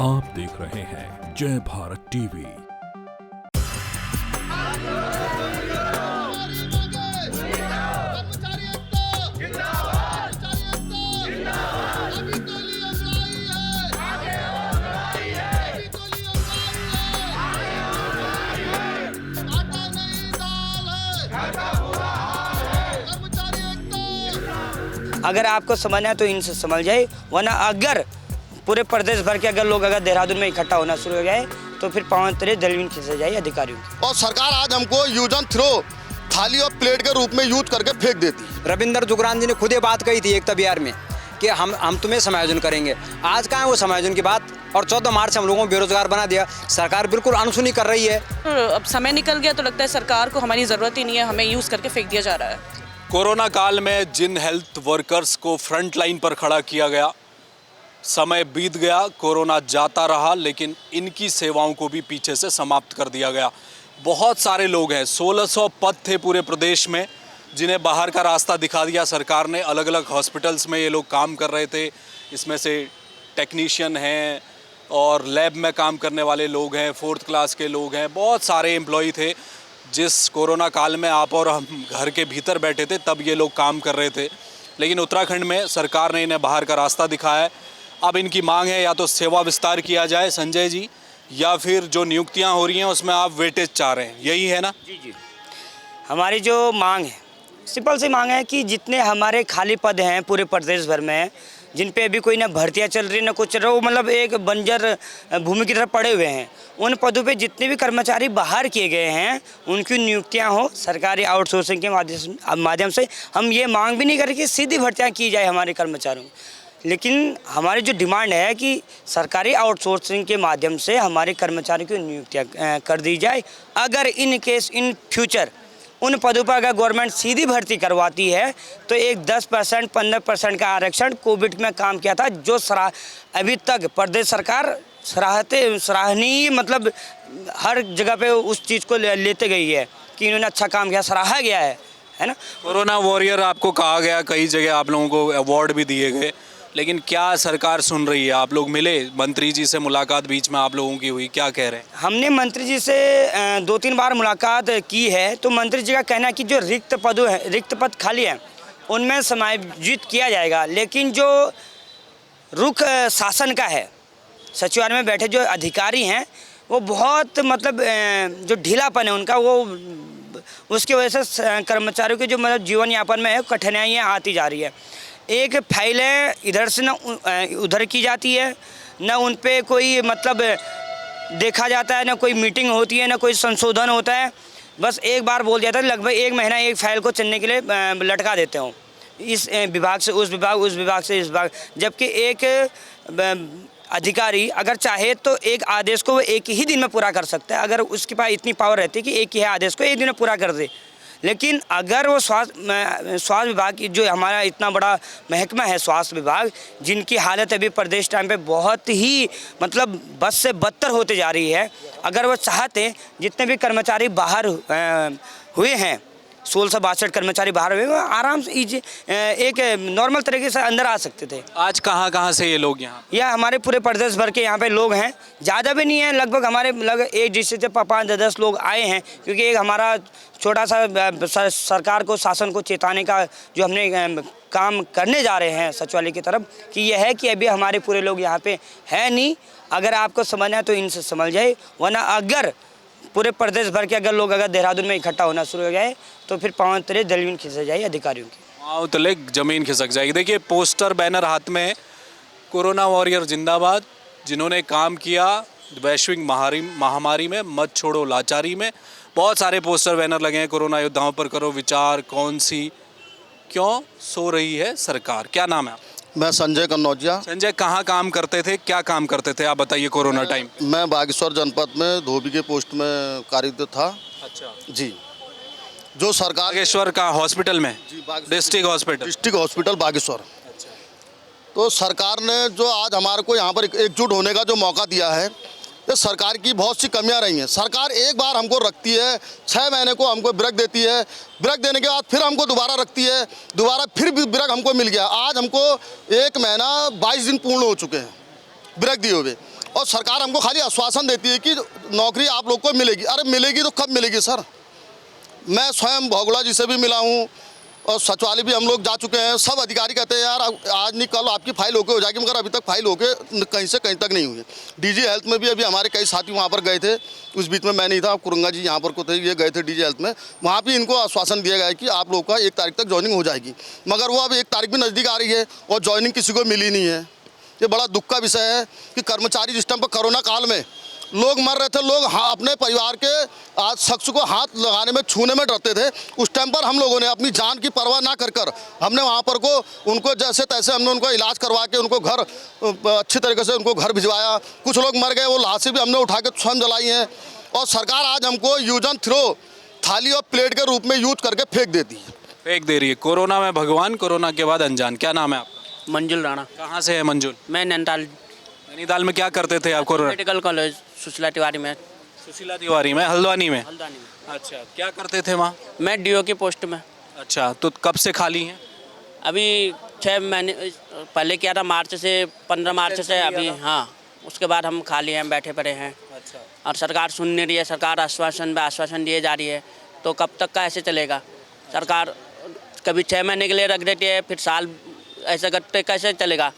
आप देख रहे हैं जय भारत टीवी। अगर आपको समझना है तो इनसे समझ जाए, वरना अगर पूरे प्रदेश भर के लोग देहरादून में इकट्ठा होना शुरू हो जाए तो फिर पांव तले दलवीन खींचे जाए अधिकारियों की। और सरकार आज हमको यूज एंड थ्रो थाली और प्लेट के रूप में यूज करके फेंक देती है। रविंद्र जुगरान जी ने खुद ये बात कही थी एकता बिहार में कि हम तुम्हें समायोजन करेंगे। आज कहाँ है वो समायोजन की बात? और 14 मार्च से हम लोगों को बेरोजगार बना दिया। सरकार बिल्कुल अनसुनी कर रही है। अब समय निकल गया तो लगता है सरकार को हमारी ज़रूरत ही नहीं है, हमें यूज़ करके फेंक दिया जा रहा है। कोरोना काल में जिन हेल्थ वर्कर्स को फ्रंट लाइन पर खड़ा किया गया, समय बीत गया, कोरोना जाता रहा, लेकिन इनकी सेवाओं को भी पीछे से समाप्त कर दिया गया। बहुत सारे लोग हैं, 1600 पद थे पूरे प्रदेश में, जिन्हें बाहर का रास्ता दिखा दिया सरकार ने। अलग अलग हॉस्पिटल्स में ये लोग काम कर रहे थे। इसमें से टेक्नीशियन हैं और लैब में काम करने वाले लोग हैं, 4th क्लास के लोग हैं, बहुत सारे एम्प्लॉई थे। जिस कोरोना काल में आप और हम घर के भीतर बैठे थे तब ये लोग काम कर रहे थे, लेकिन उत्तराखंड में सरकार ने इन्हें बाहर का रास्ता दिखाया है। अब इनकी मांग है या तो सेवा विस्तार किया जाए संजय जी, या फिर जो नियुक्तियां हो रही हैं उसमें आप वेटेज चाह रहे हैं, यही है ना? जी। हमारी जो मांग है, सिंपल सी मांग है कि जितने हमारे खाली पद हैं पूरे प्रदेश भर में, जिन पे अभी कोई ना भर्तियाँ चल रही ना कुछ चल रहा, वो मतलब एक बंजर भूमि की तरह पड़े हुए हैं, उन पदों पे जितने भी कर्मचारी बाहर किए गए हैं उनकी नियुक्तियां हो सरकारी आउटसोर्सिंग के माध्यम से। हम ये मांग भी नहीं करें कि सीधी भर्तियाँ की जाए हमारे कर्मचारियों, लेकिन हमारी जो डिमांड है कि सरकारी आउटसोर्सिंग के माध्यम से हमारे कर्मचारियों की नियुक्तियाँ कर दी जाए। अगर इन केस इन फ्यूचर उन पदों पर अगर गवर्नमेंट सीधी भर्ती करवाती है तो एक 10% 15% का आरक्षण कोविड में काम किया था, जो अभी तक प्रदेश सरकार सराहनीय मतलब हर जगह पे उस चीज़ को लेते गई है कि इन्होंने अच्छा काम किया, सराहा गया है ना। कोरोना वॉरियर आपको कहा गया, कई जगह आप लोगों को अवार्ड भी दिए गए, लेकिन क्या सरकार सुन रही है? आप लोग मिले, मंत्री जी से मुलाकात बीच में आप लोगों की हुई, क्या कह रहे हैं? हमने मंत्री जी से 2-3 बार मुलाकात की है, तो मंत्री जी का कहना है कि जो रिक्त पद खाली हैं उनमें समायोजित किया जाएगा, लेकिन जो रुख शासन का है, सचिवालय में बैठे जो अधिकारी हैं वो बहुत मतलब जो ढीलापन है उनका, वो उसकी वजह से कर्मचारियों के जो मतलब जीवन यापन में है कठिनाइयाँ आती जा रही है। एक फाइलें इधर से न उधर की जाती है, न उन पे कोई मतलब देखा जाता है, न कोई मीटिंग होती है, न कोई संशोधन होता है। बस एक बार बोल दिया था, लगभग 1 महीना एक फाइल को चलने के लिए लटका देते हो, इस विभाग से उस विभाग, उस विभाग से इस विभाग। जबकि एक अधिकारी अगर चाहे तो एक आदेश को वो एक ही दिन में पूरा कर सकता है, अगर उसके पास इतनी पावर रहती है कि एक ही आदेश को एक दिन में पूरा कर दे। लेकिन अगर वो स्वास्थ्य विभाग की जो हमारा इतना बड़ा महकमा है स्वास्थ्य विभाग, जिनकी हालत अभी प्रदेश टाइम पे बहुत ही मतलब बद से बदतर होते जा रही है, अगर वो चाहते जितने भी कर्मचारी बाहर हुए हैं, 1662 कर्मचारी बाहर हुए, आराम से एक नॉर्मल तरीके से अंदर आ सकते थे। आज कहाँ से ये लोग यहाँ? यह हमारे पूरे प्रदेश भर के यहाँ पे लोग हैं, ज़्यादा भी नहीं है, लगभग हमारे एक डिस्ट्रिक्ट से 5-10 लोग आए हैं, क्योंकि एक हमारा छोटा सा सरकार को, शासन को चेताने का जो हमने काम करने जा रहे हैं सचिवालय की तरफ, कि यह है कि अभी हमारे पूरे लोग यहाँ पे है नहीं। अगर आपको समझना है तो इनसे समझ जाए, वरना अगर पूरे प्रदेश भर के लोग देहरादून में इकट्ठा होना शुरू हो जाए तो फिर पांव तले दलवीन खिसक जाए अधिकारियों की, पांव तले जमीन खिसक जाएगी। देखिए पोस्टर बैनर हाथ में, कोरोना वॉरियर जिंदाबाद, जिन्होंने काम किया वैश्विक महामारी में, मत छोड़ो लाचारी में। बहुत सारे पोस्टर बैनर लगे हैं, कोरोना योद्धाओं पर करो विचार, कौन सी क्यों सो रही है सरकार। क्या नाम है? मैं संजय कन्नौजिया। संजय, कहाँ काम करते थे, क्या काम करते थे, आप बताइए कोरोना टाइम? मैं बागेश्वर जनपद में धोबी के पोस्ट में कार्यरत था। अच्छा जी। जो सरकार बागेश्वर का हॉस्पिटल में? District hospital Bageshwar. अच्छा। तो सरकार ने जो आज हमारे को यहाँ पर एकजुट होने का जो मौका दिया है, तो सरकार की बहुत सी कमियां रही हैं। सरकार एक बार हमको रखती है, 6 महीने को हमको ब्रेक देती है, ब्रेक देने के बाद फिर हमको दोबारा रखती है, दोबारा फिर ब्रेक हमको मिल गया। आज हमको 1 महीना 22 दिन पूर्ण हो चुके हैं ब्रेक दिए हुए। और सरकार हमको खाली आश्वासन देती है कि नौकरी आप लोग को मिलेगी। अरे मिलेगी तो कब मिलेगी सर? मैं स्वयं भोगड़ा जी से भी मिला हूँ और सचिवालय भी हम लोग जा चुके हैं। सब अधिकारी कहते हैं यार आज नहीं कल आपकी फाइल होके हो जाएगी, मगर अभी तक फाइल होके कहीं से कहीं तक नहीं हुई है। डीजी हेल्थ में भी अभी हमारे कई साथी वहाँ पर गए थे, उस बीच में मैं नहीं था, कुरंगा जी यहाँ पर को थे, ये गए थे डीजी हेल्थ में। वहाँ भी इनको आश्वासन दिया गया है कि आप लोग का 1 तारीख तक ज्वाइनिंग हो जाएगी, मगर वो अब 1 तारीख भी नज़दीक आ रही है और ज्वाइनिंग किसी को मिली नहीं है। ये बड़ा दुख का विषय है कि कर्मचारी जिस टाइम पर कोरोना काल में लोग मर रहे थे, लोग अपने परिवार के आज शख्स को हाथ लगाने में छूने में डरते थे, उस टाइम पर हम लोगों ने अपनी जान की परवाह ना कर हमने वहाँ पर को उनको जैसे तैसे हमने उनको इलाज करवा के उनको घर अच्छी तरीके से उनको घर भिजवाया। कुछ लोग मर गए, वो लाशें भी हमने उठा के स्वयं जलाई हैं। और सरकार आज हमको यूज एंड थ्रो थाली और प्लेट के रूप में यूज करके फेंक देती है। फेंक दे रही है। कोरोना में भगवान, कोरोना के बाद अनजान। क्या नाम है आपका? मंजुल राणा। कहाँ से है मंजुल? मैं नैनीताल में क्या करते थे आप? Corona medical college Sushila Tiwari में। सुशीला तिवारी में, हल्द्वानी में? हल्द्वानी में। अच्छा, क्या करते थे वहाँ? मैं डीओ की पोस्ट में। अच्छा, तो कब से खाली हैं? अभी 6 महीने पहले किया था, मार्च से 15 मार्च से अभी। हाँ, उसके बाद हम खाली हैं, बैठे पड़े हैं। अच्छा, और सरकार सुन नहीं रही है। सरकार आश्वासन पे आश्वासन दिए जा रही है, तो कब तक का ऐसे चलेगा? सरकार कभी 6 महीने के लिए रख देती है, फिर साल ऐसे करते कैसे चलेगा?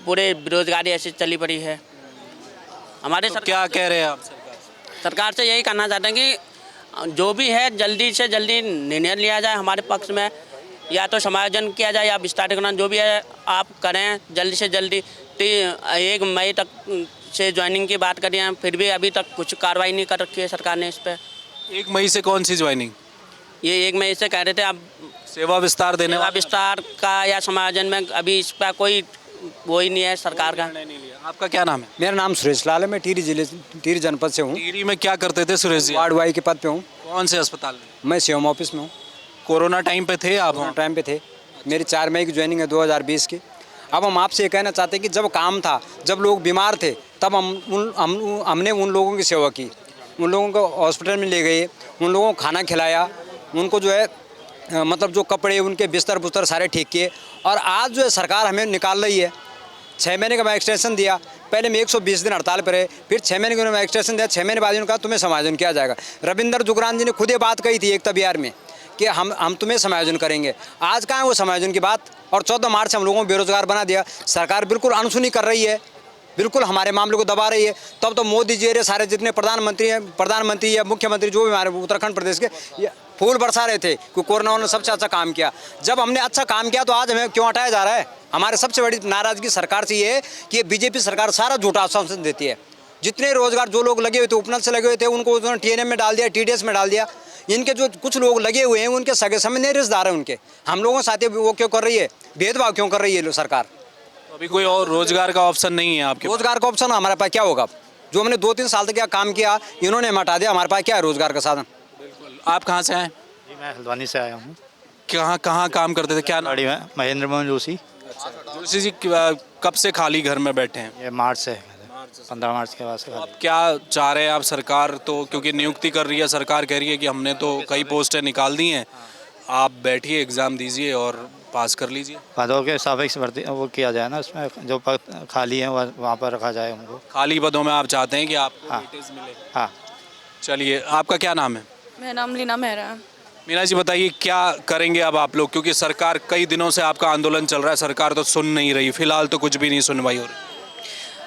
पूरे बेरोजगारी ऐसे चली पड़ी है हमारे। तो क्या कह रहे हैं आप सरकार से यही कहना चाहते हैं कि जो भी है जल्दी से जल्दी निर्णय लिया जाए हमारे पक्ष में, या तो समायोजन किया जाए या विस्तारीकरण जो भी है आप करें जल्दी से जल्दी। 1 मई तक से ज्वाइनिंग की बात करिए, फिर भी अभी तक कुछ कार्रवाई नहीं कर रखी है सरकार ने इस पर। 1 मई से कौन सी ज्वाइनिंग? ये 1 मई से कह रहे थे आप सेवा विस्तार देने सेवा विस्तार का या समायोजन में, अभी इस पर कोई वो ही नहीं है सरकार का। आपका क्या नाम है? मेरा नाम सुरेश लाल है, मैं टिहरी जनपद से हूँ। टिहरी में क्या करते थे सुरेश जी? वार्ड वाई के पद पे हूँ। कौन से अस्पताल में? मैं सीएम ऑफिस में हूँ। कोरोना टाइम पे थे आप? टाइम पे थे। मेरी 4 मई की ज्वाइनिंग है 2020 की। अब हम आपसे ये कहना चाहते हैं कि जब काम था, जब लोग बीमार थे, तब हमने उन लोगों की सेवा की, उन लोगों को हॉस्पिटल में ले गए, उन लोगों को खाना खिलाया, उनको जो है मतलब जो कपड़े उनके बिस्तर बुस्तर सारे ठीक किए। और आज जो है सरकार हमें निकाल रही है। 6 महीने का मैं एक्सटेंशन दिया, पहले मैं 120 दिन हड़ताल पर रहे, फिर 6 महीने का मैं एक्सटेंशन दिया। 6 महीने बाद उन्होंने कहा तुम्हें समायोजन किया जाएगा। रविंद्र जुगरान जी ने खुद ये बात कही थी एकता बिहार में कि हम तुम्हें समायोजन करेंगे। आज कहाँ है वो समायोजन की बात? और 14 मार्च से हम लोगों को बेरोजगार बना दिया। सरकार बिल्कुल अनसुनी कर रही है, बिल्कुल हमारे मामले को दबा रही है। तब तो मोदी जी सारे जितने प्रधानमंत्री या मुख्यमंत्री जो भी हमारे उत्तराखंड प्रदेश के, ये फूल बरसा रहे थे कि कोरोना ने सबसे अच्छा काम किया। जब हमने अच्छा काम किया तो आज हमें क्यों हटाया जा रहा है? हमारे सबसे बड़ी नाराजगी सरकार से ये है कि बीजेपी सरकार सारा झूठा आश्वासन देती है। जितने रोजगार जो लोग लगे हुए थे, उपनल से लगे हुए थे, उनको उन्होंने TNM में डाल दिया, TDS में डाल दिया। इनके जो कुछ लोग लगे हुए हैं उनके सगे समझने रिश्तेदार हैं उनके, हम लोगों के साथ वो क्यों कर रही है? भेदभाव क्यों कर रही है सरकार? अभी कोई और रोजगार का ऑप्शन नहीं है आपके? रोजगार का ऑप्शन हमारे पास क्या होगा? जो हमने 2-3 साल तक काम किया इन्होंने हमें हटा दिया, हमारे पास क्या है रोजगार का साधन? बिल्कुल। आप कहाँ से आए? जी मैं हल्द्वानी से आया हूँ। कहाँ काम करते थे? क्या नाम? गाड़ी में महेंद्र मोहन जोशी। जोशी जी कब से खाली घर में बैठे हैं? ये मार्च से 15 मार्च के बाद से। अब क्या चाह रहे हैं आप? सरकार तो क्योंकि नियुक्ति कर रही है, सरकार कह रही है कि हमने तो कई पोस्टें निकाल दी हैं, आप बैठिए एग्ज़ाम दीजिए और पास कर लीजिए। पदों के सापेक्ष भर्ती वो किया जाए ना, उसमें जो पद खाली हैं वहाँ पर रखा जाए उनको। खाली पदों में आप चाहते हैं कि आपको हाँ। वेटेज मिले? हाँ। चलिए, आपका क्या नाम है? मेरा नाम लीना मेहरा है। मीना जी बताइए क्या करेंगे अब आप लोग, क्योंकि सरकार कई दिनों से आपका आंदोलन चल रहा है, सरकार तो सुन नहीं रही, फिलहाल तो कुछ भी नहीं सुनवाई हो रही।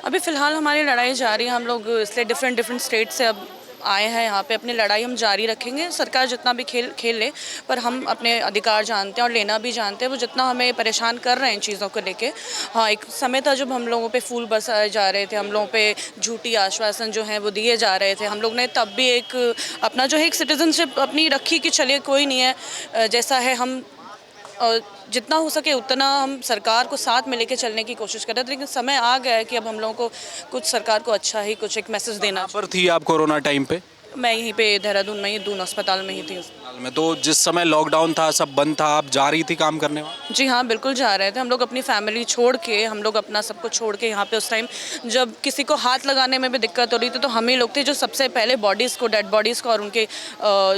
अभी फ़िलहाल हमारी लड़ाई जारी है। हम लोग इसलिए डिफरेंट स्टेट से अब आए हैं यहाँ पे। अपनी लड़ाई हम जारी रखेंगे। सरकार जितना भी खेल ले, पर हम अपने अधिकार जानते हैं और लेना भी जानते हैं। वो जितना हमें परेशान कर रहे हैं इन चीज़ों को लेके। हाँ, एक समय था जब हम लोगों पे फूल बरसाए जा रहे थे, हम लोगों पे झूठी आश्वासन जो हैं वो दिए जा रहे थे। हम लोग ने तब भी एक अपना जो है एक सिटीजनशिप अपनी रखी कि चलिए कोई नहीं है, जैसा है हम जितना हो सके उतना हम सरकार को साथ में लेके चलने की कोशिश कर रहे थे। लेकिन समय आ गया है कि अब हम लोगों को कुछ सरकार को अच्छा ही कुछ एक मैसेज देना। पर थी आप कोरोना टाइम पे? मैं यहीं पे देहरादून में ही दून अस्पताल में ही थी। में तो जिस समय लॉकडाउन था, सब बंद था, आप जा रही थी काम करने में? जी हाँ, बिल्कुल जा रहे थे। हम लोग अपनी फैमिली छोड़ के, हम लोग अपना सब कुछ छोड़ के यहाँ पे उस टाइम जब किसी को हाथ लगाने में भी दिक्कत हो रही थी, तो हम ही लोग थे जो सबसे पहले बॉडीज़ को, डेड बॉडीज़ को और उनके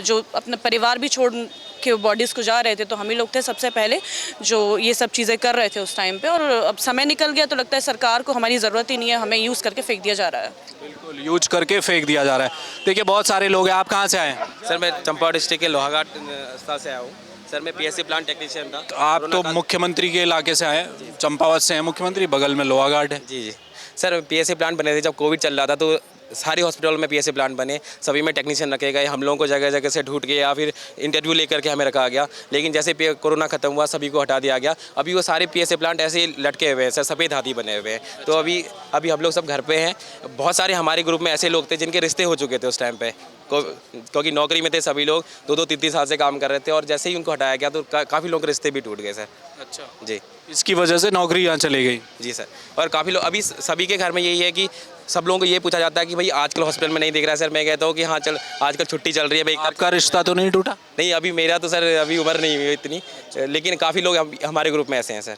जो अपना परिवार भी छोड़ के बॉडीज़ को जा रहे थे, तो हम ही लोग थे सबसे पहले जो ये सब चीज़ें कर रहे थे उस टाइम पे। और अब समय निकल गया तो लगता है सरकार को हमारी ज़रूरत ही नहीं है, हमें यूज़ करके फेंक दिया जा रहा है। बिल्कुल यूज करके फेंक दिया जा रहा है। देखिए बहुत सारे लोग हैं, आप कहाँ से आए हैं? सर मैं चंपावत डिस्ट्रिक्ट के लोहाघाट स्थान से आया हूँ। सर मैं पीएससी प्लांट टेक्नीशियन था। आप तो मुख्यमंत्री के इलाके से आए हैं, चंपावत से हैं मुख्यमंत्री, बगल में लोहाघाट है। जी जी सर, पीएससी प्लांट बने थे जब कोविड चल रहा था, तो सारी हॉस्पिटल में पीएससी प्लांट बने, सभी में टेक्नीशियन रखे गए। हम लोगों को जगह जगह से ढूंढ के या फिर इंटरव्यू लेकर के हमें रखा गया, लेकिन जैसे कोरोना खत्म हुआ सभी को हटा दिया गया। अभी वो सारे पीएससी प्लांट ऐसे ही लटके हुए हैं सर, सफ़ेद हाथी बने हुए हैं। तो अभी हम लोग सब घर पे हैं। बहुत सारे हमारे ग्रुप में ऐसे लोग थे जिनके रिश्ते हो चुके थे उस टाइम पे, क्योंकि नौकरी में थे सभी लोग, 2-2 3-3 साल से काम कर रहे थे, और जैसे ही उनको हटाया गया तो काफ़ी लोग के रिश्ते भी टूट गए सर। अच्छा जी, इसकी वजह से नौकरी यहाँ चली गई। जी सर। और काफ़ी लोग अभी सभी के घर में यही है कि सब लोगों को ये पूछा जाता है कि भाई आजकल हॉस्पिटल में नहीं दिख रहा है सर। मैं कहता हूँ कि हाँ चल, आजकल छुट्टी चल रही है भाई। आपका रिश्ता तो नहीं टूटा? नहीं, अभी मेरा तो सर अभी उम्र नहीं हुई इतनी, लेकिन काफ़ी लोग हमारे ग्रुप में ऐसे हैं सर।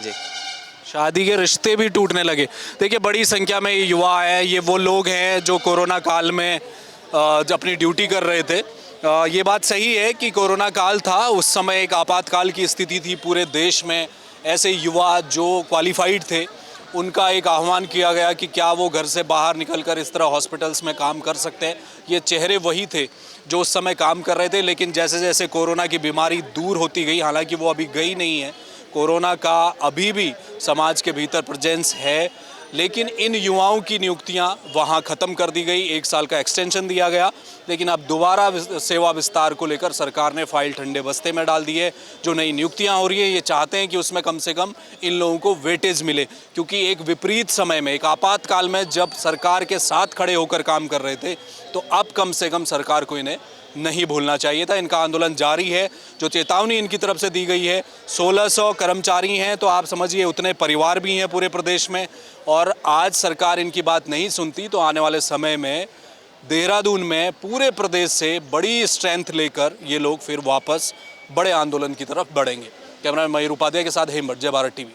जी, शादी के रिश्ते भी टूटने लगे। देखिए बड़ी संख्या में ये युवा है, ये वो लोग हैं जो कोरोना काल में अपनी ड्यूटी कर रहे थे। ये बात सही है कि कोरोना काल था, उस समय एक आपातकाल की स्थिति थी पूरे देश में। ऐसे युवा जो क्वालिफाइड थे उनका एक आह्वान किया गया कि क्या वो घर से बाहर निकलकर इस तरह हॉस्पिटल्स में काम कर सकते हैं। ये चेहरे वही थे जो उस समय काम कर रहे थे, लेकिन जैसे जैसे कोरोना की बीमारी दूर होती गई, हालांकि वो अभी गई नहीं है, कोरोना का अभी भी समाज के भीतर प्रेजेंस है, लेकिन इन युवाओं की नियुक्तियां वहां ख़त्म कर दी गई। 1 साल का एक्सटेंशन दिया गया, लेकिन अब दोबारा सेवा विस्तार को लेकर सरकार ने फाइल ठंडे बस्ते में डाल दी है। जो नई नियुक्तियां हो रही है, ये चाहते हैं कि उसमें कम से कम इन लोगों को वेटेज मिले, क्योंकि एक विपरीत समय में, एक आपातकाल में जब सरकार के साथ खड़े होकर काम कर रहे थे, तो अब कम से कम सरकार को इन्हें नहीं भूलना चाहिए था। इनका आंदोलन जारी है। जो चेतावनी इनकी तरफ से दी गई है, 1600 कर्मचारी हैं, तो आप समझिए उतने परिवार भी हैं पूरे प्रदेश में, और आज सरकार इनकी बात नहीं सुनती तो आने वाले समय में देहरादून में पूरे प्रदेश से बड़ी स्ट्रेंथ लेकर ये लोग फिर वापस बड़े आंदोलन की तरफ बढ़ेंगे। कैमरामैन मयूर उपाध्याय के साथ हेमंत, जय भारत टीवी।